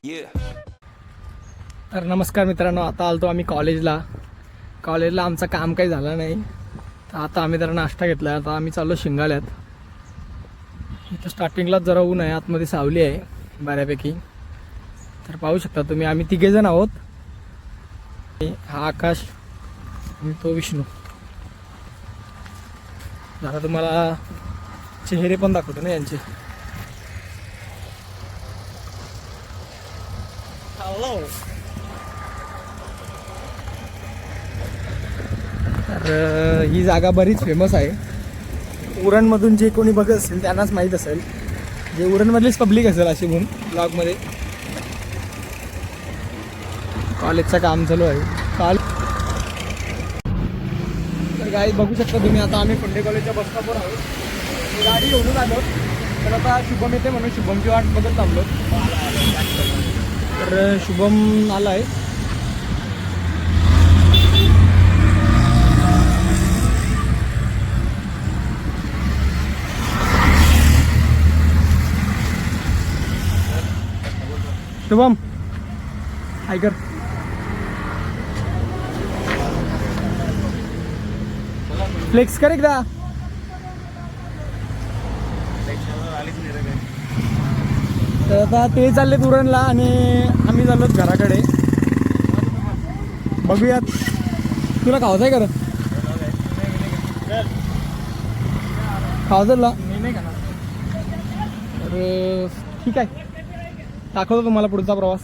तर नमस्कार मित्रांनो, आता आलतो आम्ही कॉलेजला आमचं काम काही झालं नाही, तर आता आम्ही जरा नाश्ता घेतला. आता आम्ही चाललो शिंगाल्यात. इथं स्टार्टिंगलाच जरा ऊन आहे, आतमध्ये सावली आहे बऱ्यापैकी. तर पाहू शकता तुम्ही, आम्ही तिघेजण आहोत. हा आकाश आणि तो विष्णू. जरा तुम्हाला चेहरे पण दाखवतो ना यांचे. तर ही जागा बरीच फेमस आहे. उरणमधून जे कोणी बघत असेल त्यांनाच माहीत असेल, जे उरणमधलीच पब्लिक असेल अशी म्हणून. ब्लॉगमध्ये कॉलेजचं काम चालू आहे. तर गाडी बघू शकता तुम्ही. आता आम्ही फंडे कॉलेजच्या बस स्टॉपवर आहोत. गाडी घेऊन आलो. तर आता शुभम येते म्हणून शुभमची वाट बघत थांबलो. तर शुभम आला आहे. शुभम ऐकर, फ्लेक्स कर एकदा. तर आता ते चालले उरणला आणि आम्ही चाललो घराकडे. बघूयात. तुला खावायचं आहे कर खावायचं नाही का? तर ठीक आहे, दाखवतो तुम्हाला पुढचा प्रवास.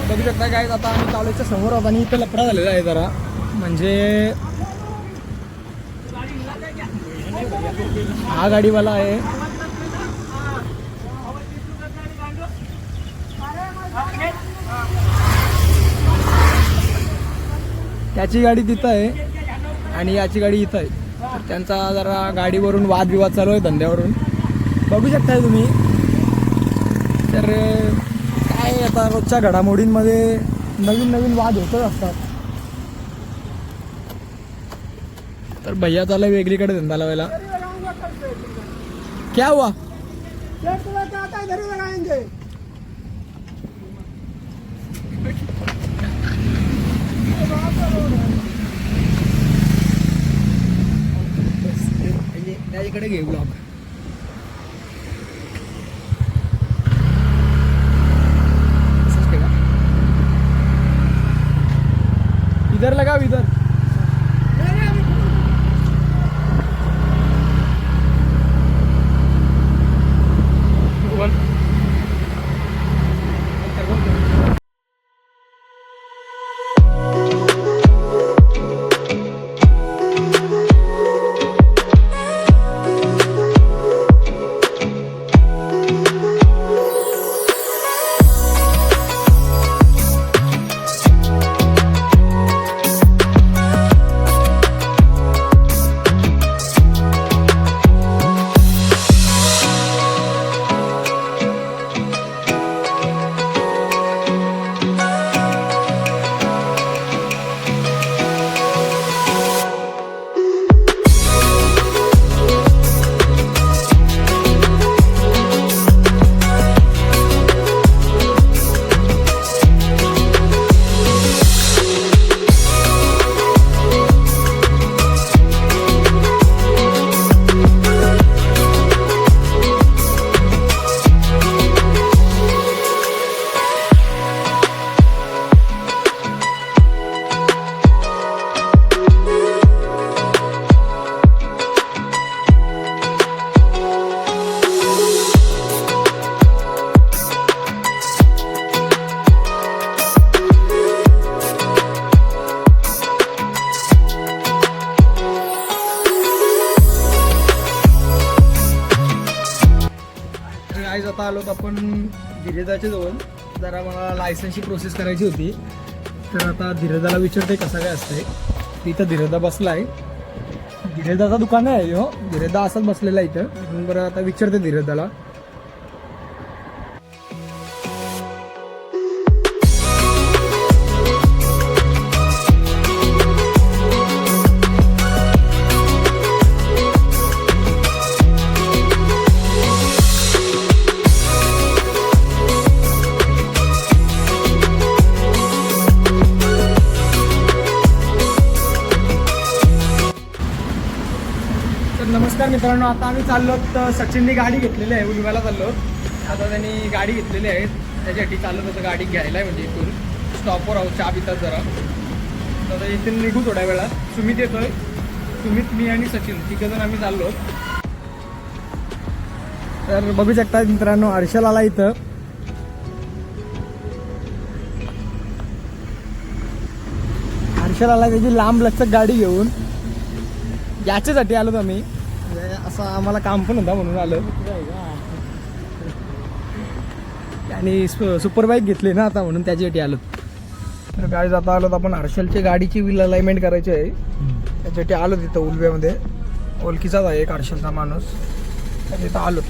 बघू शकता काय, आता आम्ही कॉलेजच्या समोर आहोत आणि इथं लफडा झालेला आहे जरा. म्हणजे हा गाडीवाला आहे, त्याची गाडी तिथं आहे आणि याची गाडी इथं आहे. तर त्यांचा जरा गाडीवरून वादविवाद चालू आहे, धंद्यावरून. बघू शकताय तुम्ही. तर काय, आता रोजच्या घडामोडींमध्ये नवीन नवीन वाद होतच असतात. तर भैया चालला वेगळीकडे धंदा लावायला. क्या हुआ? त्याच्याकडे घेऊ ब्लॉग. इधर लगाओ, इधर. आता आलो आपण धीरजाच्या जवळ. जरा मला लायसन्सची प्रोसेस करायची होती. तर आता धीरजाला विचारते कसं काय असतंय. तिथं धीरजा बसला आहे. धीरजाचं दुकान आहे हो. धीरजा असंच बसलेला आहे इथं. बरं आता विचारते धीरजाला. मित्रांनो, आता आम्ही चाललो तर सचिननी गाडी घेतलेली आहे, उलव्याला चाललो. आता त्यांनी गाडी घेतलेली आहे, त्याच्यासाठी चाललो होतं गाडी घ्यायला आहे. म्हणजे इथून स्टॉपवर आहोत, चहा पितात जरा. तर इथून निघू थोड्या वेळात. सुमित येतोय, सुमित, मी आणि सचिन तिघंजण आम्ही चाललो. तर बघू शकता मित्रांनो, हर्षल आला इथं. हर्षल आला त्याची लांब लचक गाडी घेऊन. याच्यासाठी आलो आम्ही, असं आम्हाला काम पण होता म्हणून आलो. आणि सुपर बाईक घेतली ना आता, म्हणून त्याच्यासाठी आलो. तर काय जाता आलो आपण हर्षलची गाडीची व्हील अलाइनमेंट करायची आहे, त्याच्यासाठी आलो तिथं उलव्यामध्ये. ओळखीचाच आहे एक हर्षलचा माणूस, तिथं आलो.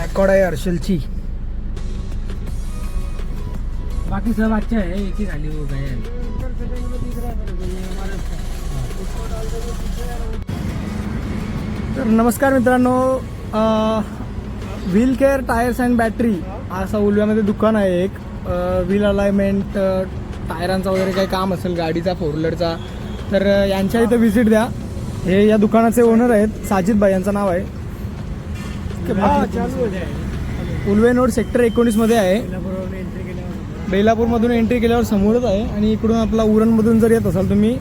अकॉर्ड आहे हर्षलची. बाकी सब अच्छा है, एक ही खाली हो गया है. तर नमस्कार मित्रांनो, wheel care tyres and battery असं उलव्यामध्ये दुकान आहे एक. व्हील अलाइनमेंट, टायरांचा वगैरे काही काम असेल गाडीचा, फोर व्हीलरचा, तर यांच्या इथं व्हिजिट द्या. हे या दुकानाचे ओनर आहेत, साजिद भाई यांचं नाव आहे. उलवे रोड सेक्टर 19 मध्ये आहे. बेलापूरमधून एंट्री केल्यावर समोरच आहे. आणि इकडून आपला उरणमधून जर येत असाल तुम्ही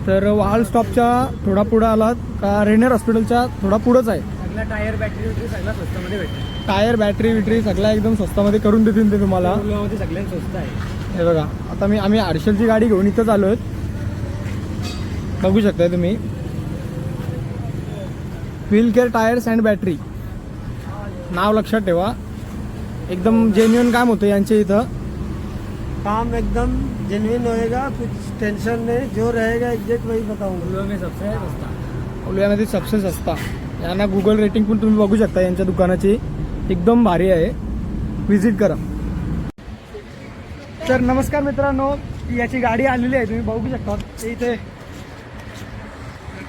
तर वाल स्टॉपच्या थोडा पुढं आलात का रेनर हॉस्पिटलच्या थोडा पुढंच आहे. सगळं टायर बॅटरी वगैरे सगळं स्वस्तामध्ये भेटतं. टायर बॅटरी विटरी सगळं एकदम स्वस्तामध्ये करून देतील ते तुम्हाला. उलव्यामध्ये सगळ्यांत स्वस्त आहे. हे बघा, आता आम्ही हर्षलची गाडी घेऊन इथंच आलो आहेत, बघू शकताय तुम्ही. Wheel care tyres and battery नाव लक्षात ठेवा. एकदम जेन्युइन काम होतं यांच्या इथं. काम एकदम जेन्युइन होएगा, कुछ टेंशन नहीं, जो रहेगा एग्जैक्ट वही बताऊंगा. उलव्या में सबसे सस्ता. उलव्यामध्ये सबसे सस्ता. यांना गुगल रेटिंग पण तुम्ही बघू शकता यांच्या दुकानाची, एकदम भारी आहे, व्हिजिट करा. तर नमस्कार मित्रांनो, याची गाडी आलेली आहे, तुम्ही बघू शकता. ते इथे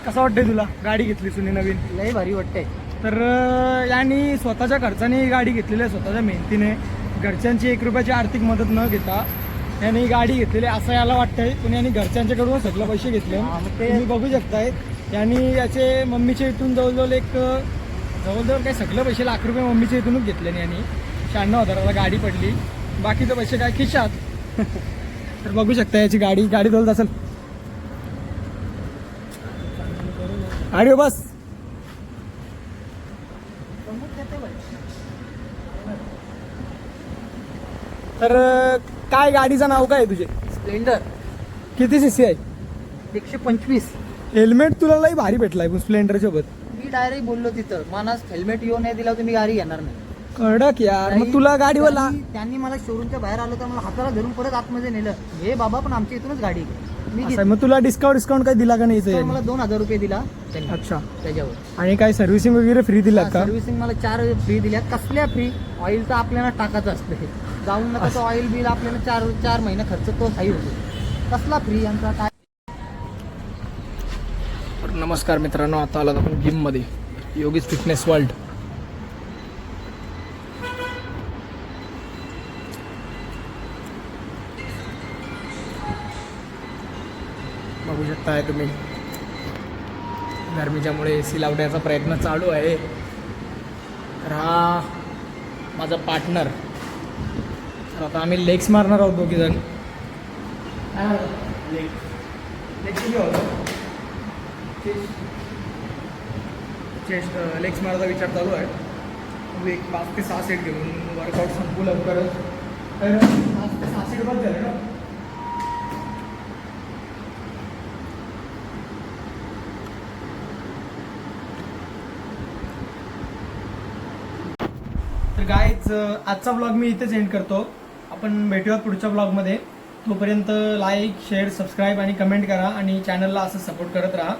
कसं वाटतंय तुला, गाडी घेतली तुम्ही नवीन? लय भारी वाटतंय. तर यांनी स्वतःच्या खर्चाने ही गाडी घेतलेली आहे, स्वतःच्या मेहनतीने, घरच्यांची 1 रुपयाची आर्थिक मदत न घेता यांनी ही गाडी घेतलेली आहे असं याला वाटतंय. पण यांनी घरच्यांच्याकडून सगळे पैसे घेतले. तुम्ही बघू शकताय, यांनी याचे मम्मीच्या इथून जवळजवळ काही सगळे पैसे लाख रुपये मम्मीच्या इथूनच घेतले. यांनी 96,000ला गाडी पडली, बाकीचे पैसे काय खिशात. तर बघू शकता याची गाडी चालत असेल. गाडी बस. तर काय गाडीचं नाव काय आहे तुझे? स्प्लेंडर. किती सीसी आहे? 125. हेल्मेट तुला लई भारी भेटलाय पण स्प्लेंडर सोबत. मी डायरेक्ट बोललो तिथं, मानस हेल्मेट येऊन नाही दिला तुम्ही गाडी घेणार नाही. कडक यार. मग तुला गाडीवर त्यांनी मला शोरूमच्या बाहेर आलो तर मला हाताला धरून परत आतमध्ये नेलं. हे बाबा पण आमच्या इथूनच गाडी मी असं आहे. मग तुला डिस्काउंट काही दिला का नाही इथे? मला 2,000 रुपये दिला त्यांनी अच्छा. त्याच्यावर. आणि काय सर्व्हिसिंग वगैरे फ्री दिलात का? सर्व्हिसिंग मला 4 फ्री दिल्यात. कसल्या फ्री? ऑइल तर आपल्याला टाकायचं असतं, जाऊन नका तो ऑइल बिल आपल्याला 4 महिने खर्च तो काही होतो. कसला फ्री आमचा काय? नमस्कार मित्रांनो, आता आलात आपण जिममध्ये, योगीज फिटनेस वर्ल्ड. बघू शकताय तुम्ही, गरमीच्यामुळे AC लावण्याचा प्रयत्न चालू आहे. तर हा माझा पार्टनर. तर आता आम्ही लेग्स मारणार आहोत दोघी जण. चेस्ट लेग्स मारायचा विचार चालू आहे. एक 5 ते 6 सेट घेऊन वर्कआउट संपू लवकरच. तर 5 ते 6 सेट बस झाले ना. तर गाईज, आजचा ब्लॉग मी इथेच एंड करतो. आपण भेटूयात पुढच्या ब्लॉगमध्ये. तोपर्यंत लाईक, शेअर, सबस्क्राईब आणि कमेंट करा आणि चॅनलला असं सपोर्ट करत राहा.